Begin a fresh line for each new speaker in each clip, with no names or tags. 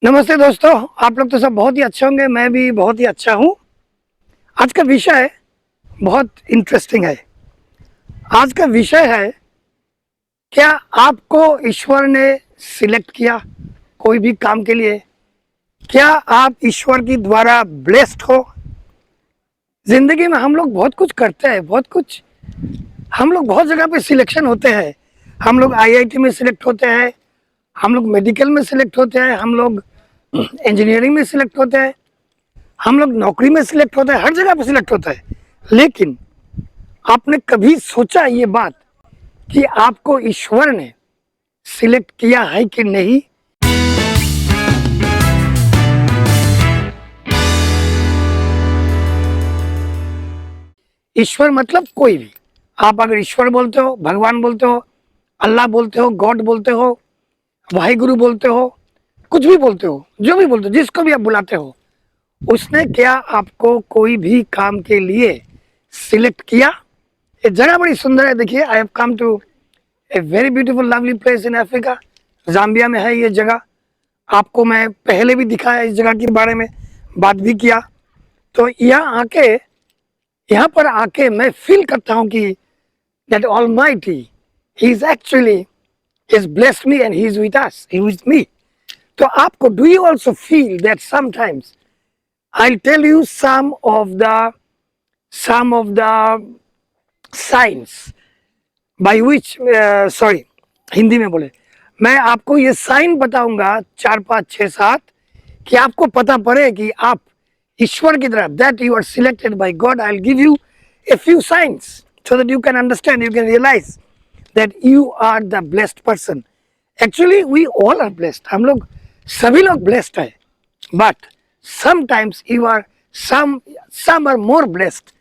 नमस्ते दोस्तों, आप लोग तो सब बहुत ही अच्छे होंगे। मैं भी बहुत ही अच्छा हूँ। आज का विषय बहुत इंटरेस्टिंग है। आज का विषय है, क्या आपको ईश्वर ने सिलेक्ट किया कोई भी काम के लिए? क्या आप ईश्वर की द्वारा ब्लेस्ड हो? जिंदगी में हम लोग बहुत कुछ करते हैं, हम लोग बहुत जगह पे सिलेक्शन होते हैं। हम लोग आईआईटी में सिलेक्ट होते हैं, हम लोग मेडिकल में सिलेक्ट होते हैं, हम लोग इंजीनियरिंग में सिलेक्ट होते हैं, हम लोग नौकरी में सिलेक्ट होते हैं, हर जगह पे सिलेक्ट होता है। लेकिन आपने कभी सोचा ये बात कि आपको ईश्वर ने सिलेक्ट किया है कि नहीं? ईश्वर मतलब कोई भी। आप अगर ईश्वर बोलते हो, भगवान बोलते हो, अल्लाह बोलते हो, गॉड बोलते हो, वाहिगुरु बोलते हो, कुछ भी बोलते हो, जो भी बोलते हो, जिसको भी आप बुलाते हो, उसने क्या आपको कोई भी काम के लिए सिलेक्ट किया? ये जगह बड़ी सुंदर है। देखिए, I have come to a very beautiful lovely place in Africa. Zambia में है ये जगह। आपको मैं पहले भी दिखाया, इस जगह के बारे में बात भी किया। तो यहाँ पर आके मैं फील करता हूँ कि that almighty, he is actually is blessed me and he is with us, he is me. तो आपको do you also feel that sometimes? I tell you some of the signs by which sorry, Hindi में बोले, मैं आपको ये sign बताऊंगा 4 5 6 7 कि आपको पता पड़े कि आप ईश्वर की तरफ, that you are selected by God. I will give you a few signs so that you can understand, you can realise that you are the blessed person. Actually we all are blessed, हम लोग सभी लोग blessed है। But sometimes you are some are more blessed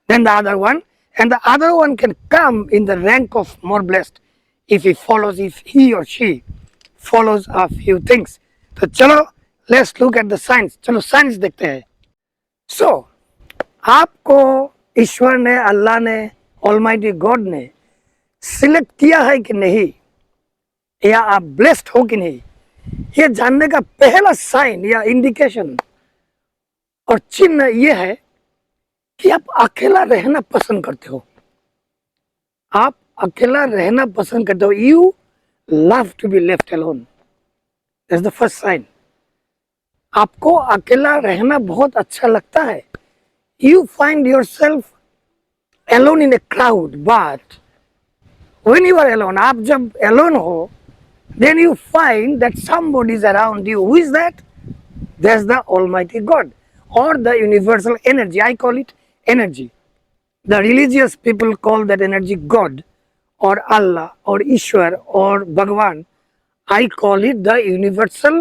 than the other one, and the other one can come in the rank of more blessed if he or she follows a few things. तो चलो, let's look at the signs. चलो science देखते हैं। So आपको ईश्वर ने, अल्लाह ने, almighty God ने select किया है कि नहीं, या आप ब्लेस्ड हो कि नहीं, ये जानने का पहला साइन या इंडिकेशन और चिन्ह ये है कि आप अकेला रहना पसंद करते हो। आप अकेला रहना पसंद करते हो। You love to be left alone, that's the first sign. आपको अकेला रहना बहुत अच्छा लगता है। You find yourself alone in a crowd, but when you are alone, आप जब एलोन हो, then you find that somebody is around you. Who is that? That's the Almighty God or the universal energy. I call it energy. The religious people call that energy God or Allah or Ishwar or Bhagwan. I call it the universal,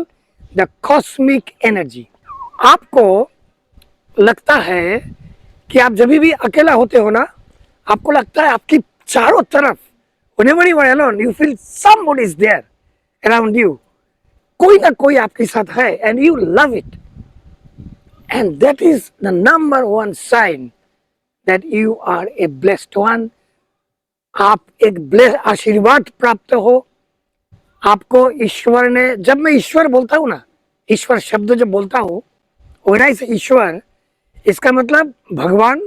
the cosmic energy. आपको लगता है कि आप जब भी अकेला होते हो ना, आपको लगता है आपकी चारों तरफ, whenever you are alone, you feel somebody is there around you. कोई ना कोई आपके साथ है, and you love it. And that is the number one sign that you are a blessed one. आप एक blessed आशीर्वाद प्राप्त हो। आपको ईश्वर ने, जब मैं ईश्वर बोलता हूँ ना, ईश्वर शब्द जब बोलता हूँ, when I say ईश्वर, इसका मतलब भगवान,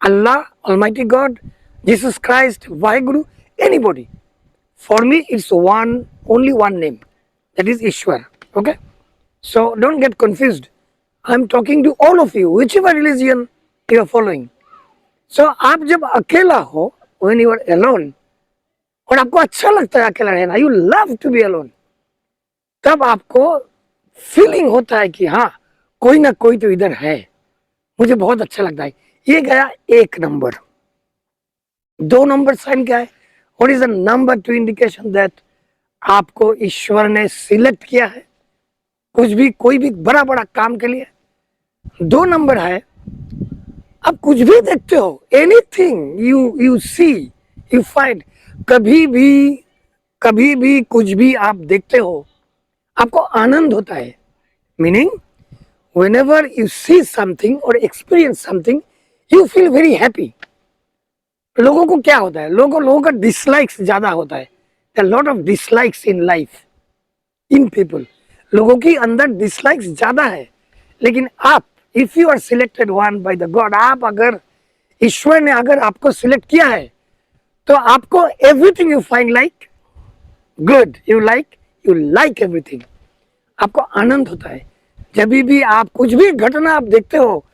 Allah, almighty God, Jesus Christ, Waheguru, anybody. For me, it's only one name, that is Ishwar. Okay, so don't get confused. I'm talking to all of you, whichever religion you are following. So आप जब अकेला हो, when you are alone, और आपको अच्छा लगता है अकेला रहना, you love to be alone, तब आपको फीलिंग होता है कि हाँ, कोई ना कोई तो इधर है, मुझे बहुत अच्छा लगता है। ये गया 1 नंबर। 2 नंबर साइन क्या है? What is the number 2 indication that आपको ईश्वर ने सिलेक्ट किया है कुछ भी, कोई भी बड़ा बड़ा काम के लिए? 2 नंबर है, आप कुछ भी देखते हो, anything you see, you find, कभी भी कुछ भी आप देखते हो, आपको आनंद होता है। Meaning, whenever you see something or experience something, you feel very happy. लोगों को क्या होता है, लोगों का डिसलाइक्स ज्यादा होता है। There are lot of dislikes in life, in people. लोगों की अंदर डिसलाइक्स ज्यादा है, लेकिन आप, if you are selected one by the God, आप अगर ईश्वर ने अगर आपको सिलेक्ट किया है तो आपको everything you find like good, you like everything. आपको आनंद होता है जब भी आप कुछ भी घटना आप देखते हो,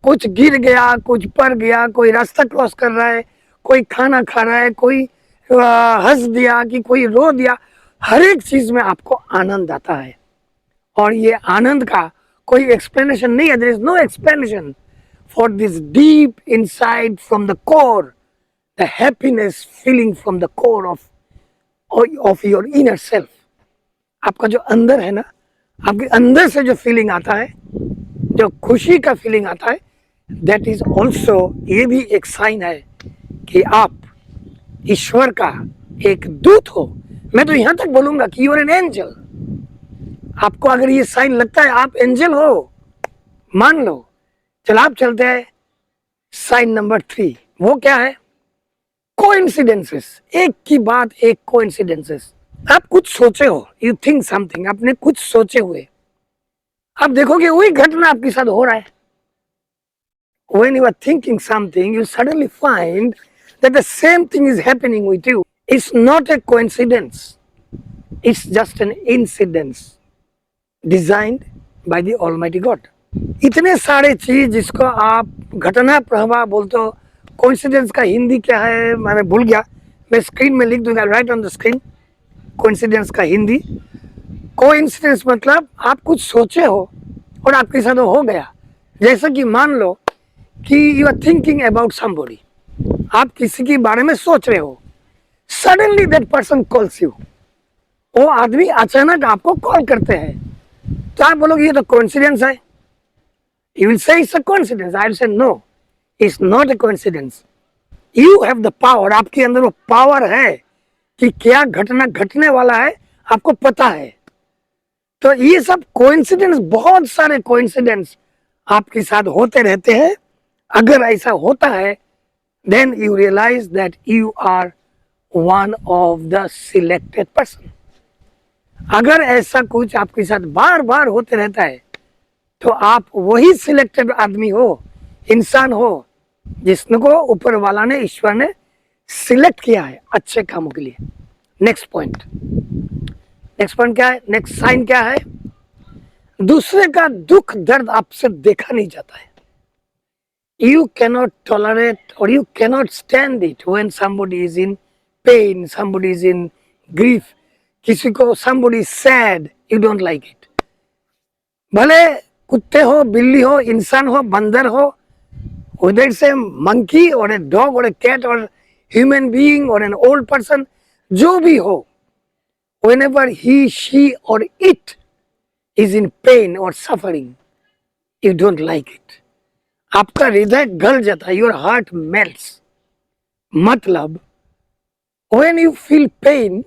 कुछ गिर गया, कुछ पड़ गया, कोई रास्ता क्रॉस कर रहा है, कोई खाना खा रहा है, कोई हंस दिया कि कोई रो दिया, हर एक चीज में आपको आनंद आता है। और ये आनंद का कोई एक्सप्लेनेशन नहीं है, there is no explanation for this deep inside from the core, the happiness feeling from the core of your inner self. आपका जो अंदर है ना, आपके अंदर से जो फीलिंग आता है, जो खुशी का फीलिंग आता है, दैट इज ऑल्सो, ये भी एक साइन है कि आप ईश्वर का एक दूत हो। मैं तो यहां तक बोलूंगा कि यू आर एन एंजल। आपको अगर ये साइन लगता है आप एंजल हो, मान लो। चलो आप चलते हैं साइन नंबर 3। वो क्या है? कोइंसिडेंसेस। एक की बात एक कोइंसिडेंसेस। आप कुछ सोचे हो, यू थिंक समथिंग, आपने कुछ सोचे हुए, आप देखोगे वही घटना आपके साथ हो रहा है। When you are thinking something, you suddenly find that the same thing is happening with you. It's not a coincidence. It's just an incidence designed by the Almighty God. इतने सारे चीज जिसको आप घटना प्रवाह बोलते हो, कोइंसिडेंस का हिंदी क्या है मैं भूल गया, मैं स्क्रीन में लिख दूंगा, right on the screen. Coincidence का हिंदी, कोइंसिडेंस मतलब आप कुछ सोचे हो और आपके साथ हो गया। जैसा कि मान लो कि you are thinking about somebody, आप किसी के बारे में सोच रहे हो, suddenly that person calls you, वो आदमी अचानक आपको कॉल करते हैं, तो आप बोलोगे ये तो कोइंसिडेंस है। You will say it's a coincidence, I will say no, it's not a coincidence. You have the power, आपके अंदर वो पावर है कि क्या घटना घटने वाला है आपको पता है। तो ये सब कोइंसिडेंस, बहुत सारे कोइंसिडेंस आपके साथ होते रहते हैं। अगर ऐसा होता है, then you realize that you are one of the selected person. अगर ऐसा कुछ आपके साथ बार बार होते रहता है तो आप वही सिलेक्टेड आदमी हो, इंसान हो, जिसको ऊपर वाला ने, ईश्वर ने सिलेक्ट किया है अच्छे कामों के लिए। नेक्स्ट पॉइंट क्या है? नेक्स्ट साइन क्या है? दूसरे का दुख दर्द आपसे देखा नहीं जाता है। You cannot tolerate or you cannot stand it when somebody is in pain, somebody is in grief, किसी को somebody is sad, you don't like it. भले कुत्ते हो, बिल्ली हो, इंसान हो, बंदर हो, whether it's a monkey or a dog or a cat or human being or an old person, जो भी हो, whenever he, she or it is in pain or suffering, you don't like it. आपका हृदय गल जाता है, your heart melts. मतलब when you feel pain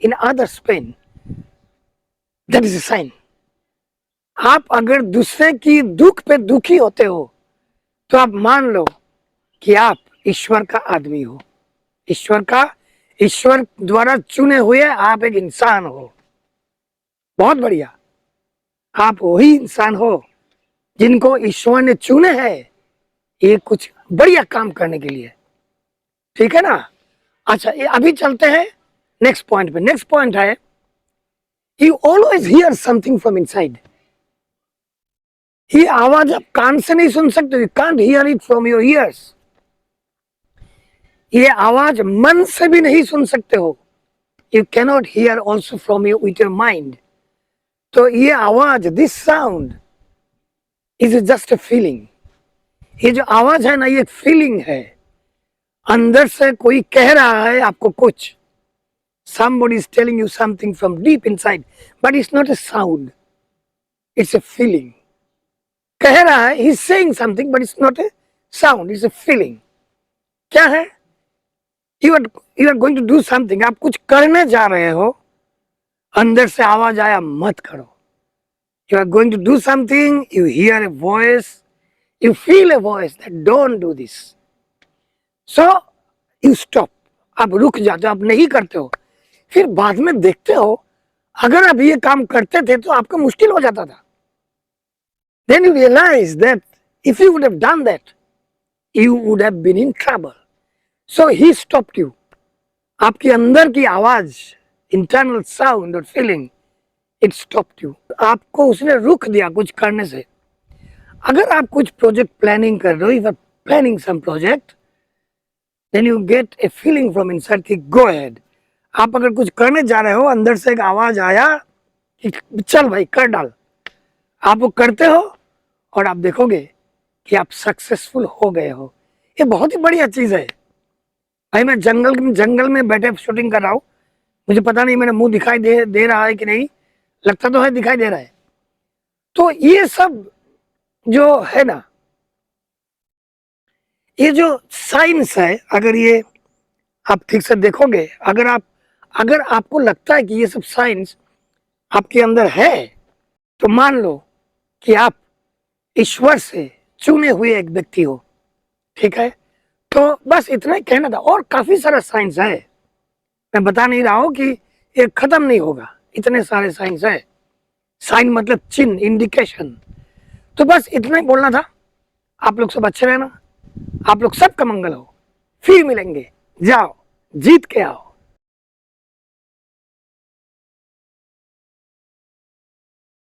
in others pain, that is a sign. आप अगर दूसरे की दुख पे दुखी होते हो तो आप मान लो कि आप ईश्वर का आदमी हो, ईश्वर द्वारा चुने हुए आप एक इंसान हो। बहुत बढ़िया, आप वही इंसान हो जिनको ईश्वर ने चुने हैं ये कुछ बढ़िया काम करने के लिए, ठीक है ना। अच्छा, ये अभी चलते हैं नेक्स्ट पॉइंट पे। नेक्स्ट पॉइंट है, you always here something from inside. ये आवाज आप कान से नहीं सुन सकते, you can't hear it from your ears. ये आवाज मन से भी नहीं सुन सकते हो, you cannot here also from you with your mind. तो ये आवाज, this sound is just a feeling. ये जो आवाज है ना, ये फीलिंग है। अंदर से कोई कह रहा है आपको कुछ, somebody is telling you something from deep inside, but it's not a sound, it's a feeling. कह रहा है, he's saying something, but it's not a sound, it's a feeling. क्या है? You are going to do something, आप कुछ करने जा रहे हो, अंदर से आवाज आया मत करो। You are going to do something, you hear a voice, you feel a voice that don't do this. So you stop, आप रुक जाते हो, आप नहीं करते हो। फिर बाद में देखते हो अगर आप ये काम करते थे तो आपको मुश्किल हो जाता था. Then you realize that if you would have done that, you would have been in trouble. So he stopped you. आपके अंदर की आवाज, इंटरनल साउंड और फीलिंग, इट स्टॉप्ड यू. आपको उसने रुक दिया कुछ करने से. अगर आप कुछ प्रोजेक्ट प्लानिंग कर रहे हो, you are planning some project, then you get a feeling from inside कि गो अहेड. आप अगर कुछ करने जा रहे हो, अंदर से एक आवाज आया कि चल भाई कर डाल. आप वो करते हो और आप देखोगे कि आप सक्सेसफुल हो गए हो. ये बहुत ही बढ़िया चीज है भाई. मैं जंगल में बैठे शूटिंग कर रहा हूँ. मुझे पता नहीं मेरा मुंह दिखाई दे रहा है कि नहीं. लगता तो है दिखाई दे रहा है. तो ये सब जो है ना, ये जो साइंस है, अगर ये आप ठीक से देखोगे, अगर आपको लगता है कि ये सब साइंस आपके अंदर है, तो मान लो कि आप ईश्वर से चुने हुए एक व्यक्ति हो. ठीक है, तो बस इतना ही कहना था. और काफी सारा साइंस है, मैं बता नहीं रहा हूं कि ये खत्म नहीं होगा. इतने सारे साइंस है. साइन मतलब चिन्ह, इंडिकेशन. तो बस इतना ही बोलना था. आप लोग सब अच्छे रहना. आप लोग सबका मंगल हो. फिर मिलेंगे. जाओ जीत के आओ.